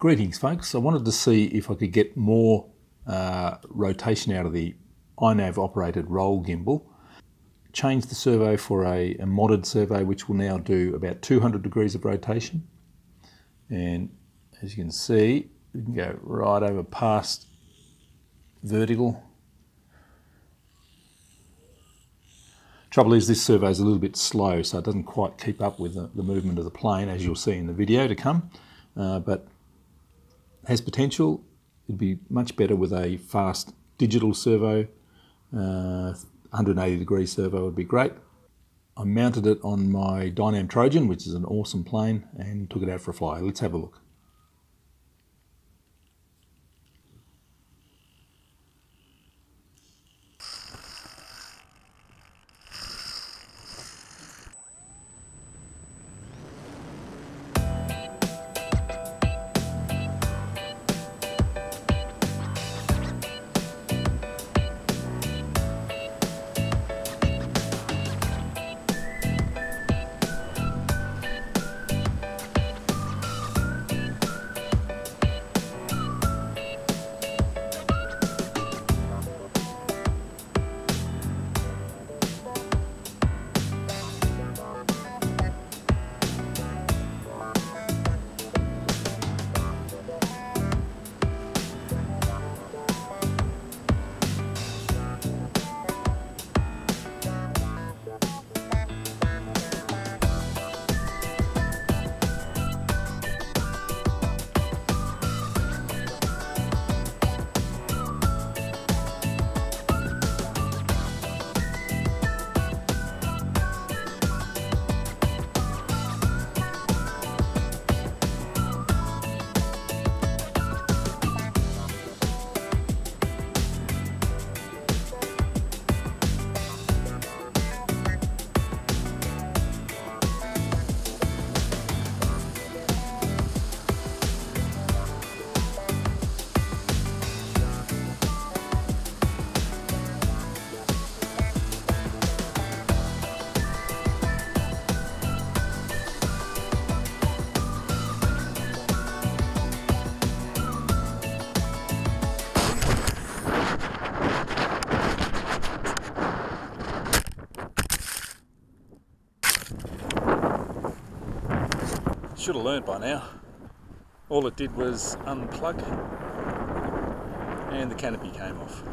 Greetings folks, I wanted to see if I could get more rotation out of the iNav operated roll gimbal. Change the servo for a modded servo which will now do about 200 degrees of rotation, and as you can see we can go right over past vertical. Trouble is this servo is a little bit slow, so it doesn't quite keep up with the movement of the plane, as you'll see in the video to come, but has potential. It'd be much better with a fast digital servo. 180 degree servo would be great. I mounted it on my Dynam Trojan, which is an awesome plane, and took it out for a fly. Let's have a look. Should have learned by now. All it did was unplug and the canopy came off.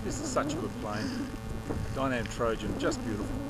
This is such a good plane. Dynam Trojan, just beautiful.